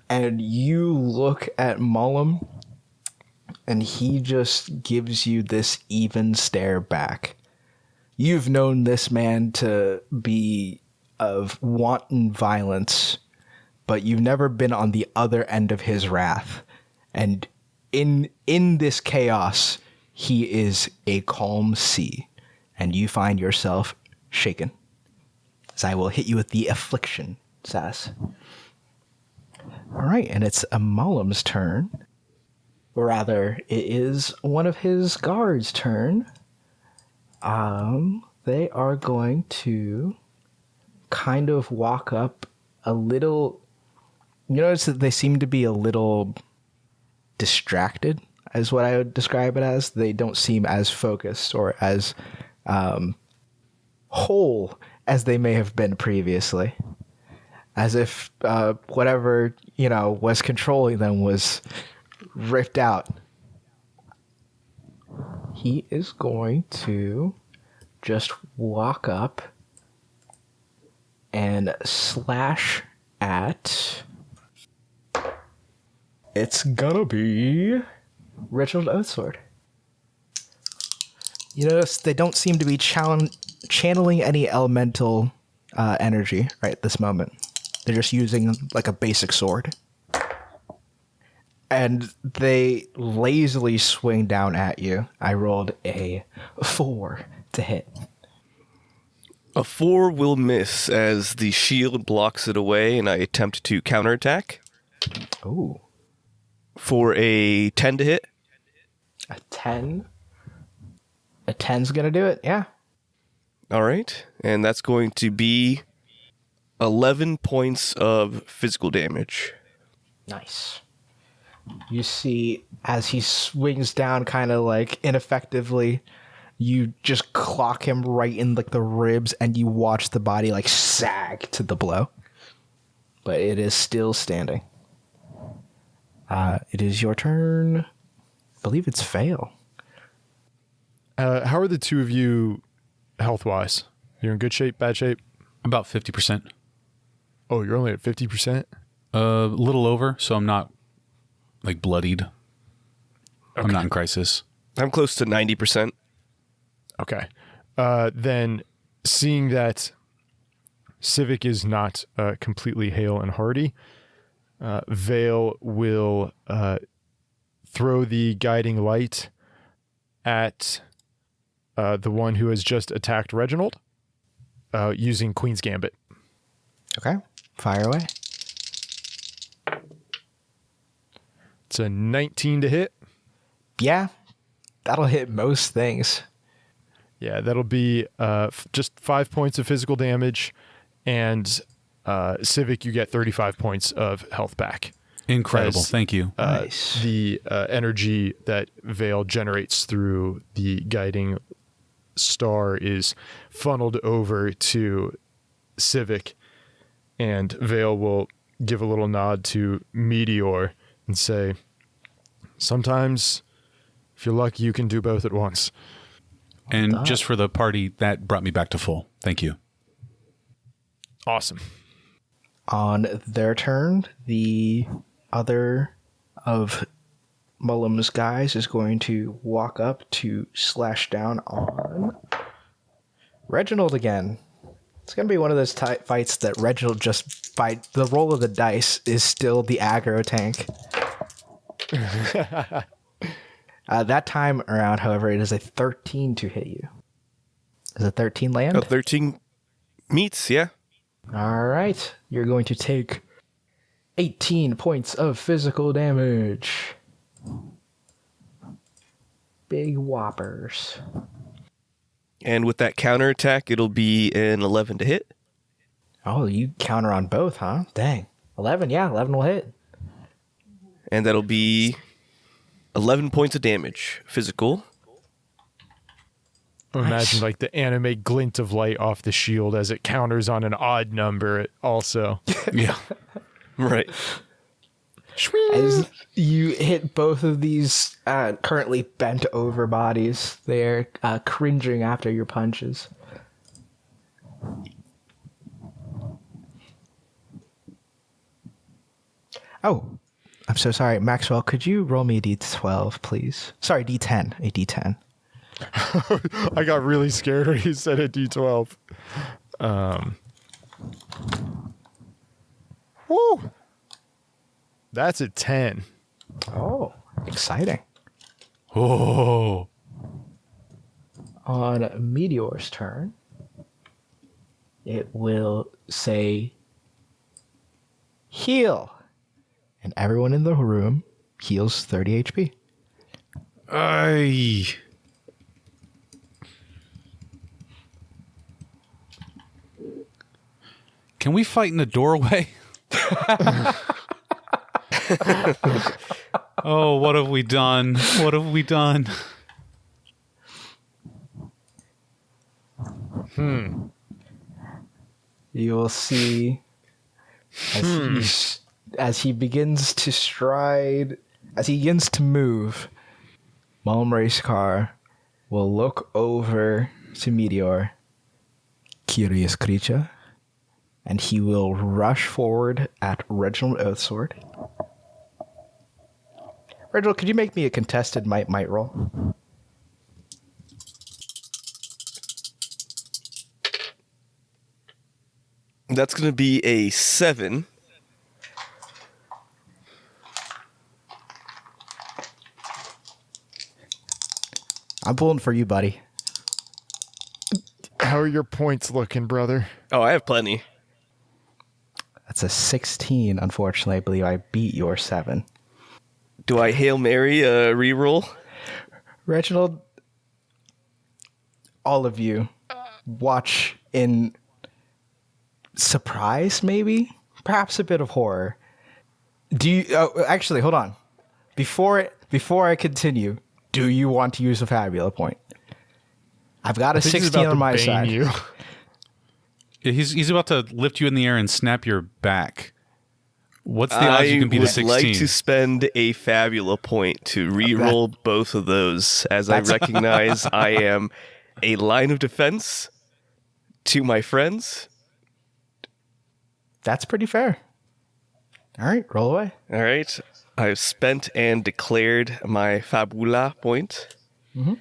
and you look at Mullum, and he just gives you this even stare back. You've known this man to be of wanton violence, but you've never been on the other end of his wrath. And in this chaos, he is a calm sea, and you find yourself shaken. As I will hit you with the affliction, Sass. All right, and it's Mullum's turn. Or rather, it is one of his guards' turn. They are going to kind of walk up a little. You notice that they seem to be a little distracted, is what I would describe it as. They don't seem as focused or as whole as they may have been previously. As if whatever, was controlling them was ripped out. He is going to just walk up and slash at... It's gonna be Reginald Oathsword. You notice they don't seem to be channeling any elemental energy right at this moment. They're just using like a basic sword. And they lazily swing down at you. I rolled a 4 to hit. A 4 will miss as the shield blocks it away and I attempt to counterattack. Ooh. For a 10 to hit. A 10? A 10's gonna do it, yeah. All right. And that's going to be 11 points of physical damage. Nice. You see, as he swings down kind of like ineffectively, you just clock him right in like the ribs and you watch the body like sag to the blow. But it is still standing. It is your turn. I believe it's fail. How are the two of you health-wise? You're in good shape, bad shape? About 50%. Oh, you're only at 50%? A little over, so I'm not like bloodied. Okay. I'm not in crisis. I'm close to 90%. Okay. Then seeing that Civic is not completely hale and hearty, Vale will throw the guiding light at the one who has just attacked Reginald using Queen's Gambit. Okay. Fire away. It's a 19 to hit. Yeah. That'll hit most things. Yeah, that'll be just 5 points of physical damage, and Civic, you get 35 points of health back. Incredible. As, Thank you. Nice. The energy that Vale generates through the guiding star is funneled over to Civic, and Vale will give a little nod to Meteor and say, sometimes, if you're lucky, you can do both at once. And just for the party, that brought me back to full. Thank you. Awesome. On their turn, the other of Mullum's guys is going to walk up to slash down on Reginald again. It's going to be one of those fights that Reginald just, by the roll of the dice, is still the aggro tank. That time around, however, it is a 13 to hit you. Is a 13 land? 13 meets, yeah. All right. You're going to take 18 points of physical damage. Big whoppers. And with that counterattack, it'll be an 11 to hit. Oh, you counter on both, huh? Dang. 11, yeah, 11 will hit. And that'll be 11 points of damage, physical. Imagine like the anime glint of light off the shield as it counters on an odd number also. Yeah. Right. As you hit both of these currently bent over bodies, they're cringing after your punches. Oh, I'm so sorry. Maxwell, could you roll me a D12, please? Sorry, D10. A D10. I got really scared when you said a D12. Woo! That's a 10. Oh, exciting. Oh. On Meteor's turn, it will say, heal. And everyone in the room heals 30 HP. Ay. Can we fight in the doorway? Oh, what have we done? What have we done? You will see as he begins to stride, as he begins to move, Malmray's car will look over to Meteor, curious creature, and he will rush forward at Reginald Oathsword. Reginald, could you make me a contested might roll? That's going to be a 7. I'm pulling for you, buddy. How are your points looking, brother? Oh, I have plenty. That's a 16, unfortunately. I believe I beat your 7. Do I Hail Mary reroll? Reginald, all of you watch in surprise, maybe? Perhaps a bit of horror. Do you... Oh, actually, hold on. Before I continue, do you want to use a Fabula point? I've got a 16 on my side. You. Yeah, he's about to lift you in the air and snap your back. What's the odds you can beat a I would 16? like to spend a fabula point to re-roll both of those, as I recognize I am a line of defense to my friends. That's pretty fair. All right, roll away. All right. I've spent and declared my fabula point. Mm-hmm.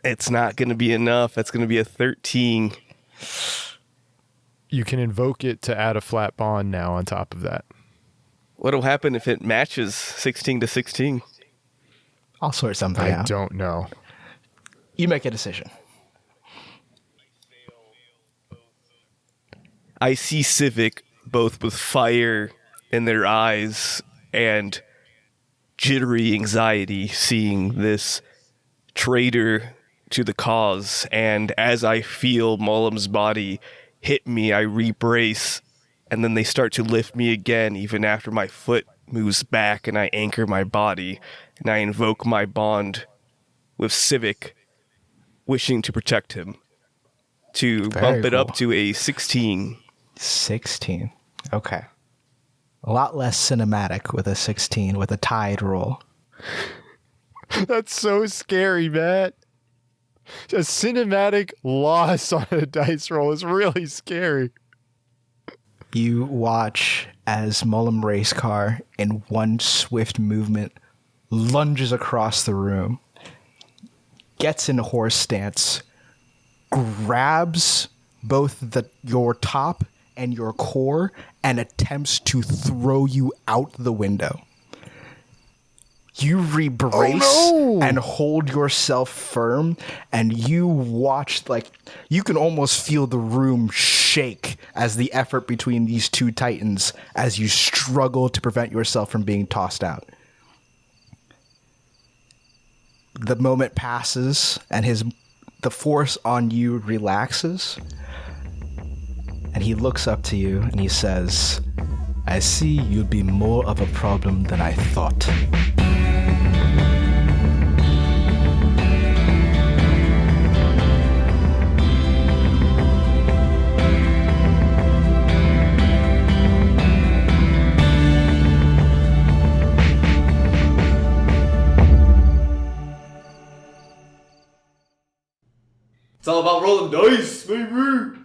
It's not going to be enough. That's going to be a 13. You can invoke it to add a flat bond now on top of that. What'll happen if it matches 16 to 16? I'll sort something I out. don't know. You make a decision. I see Civic both with fire in their eyes and jittery anxiety seeing this traitor to the cause, and as I feel Mullum's body hit me, I re-brace, and then they start to lift me again even after my foot moves back, and I anchor my body, and I invoke my bond with Civic, wishing to protect him, to Very bump it up cool. to a 16. 16. Okay. A lot less cinematic with a 16 with a tied roll. That's so scary, Matt. A cinematic loss on a dice roll is really scary. You watch as Mullum Racecar, in one swift movement, lunges across the room, gets in horse stance, grabs both your top and your core, and attempts to throw you out the window. You re-brace and hold yourself firm, and you watch, like, you can almost feel the room shake as the effort between these two titans as you struggle to prevent yourself from being tossed out. The moment passes, and the force on you relaxes, and he looks up to you and he says, "I see you'd be more of a problem than I thought." It's all about rolling dice, baby!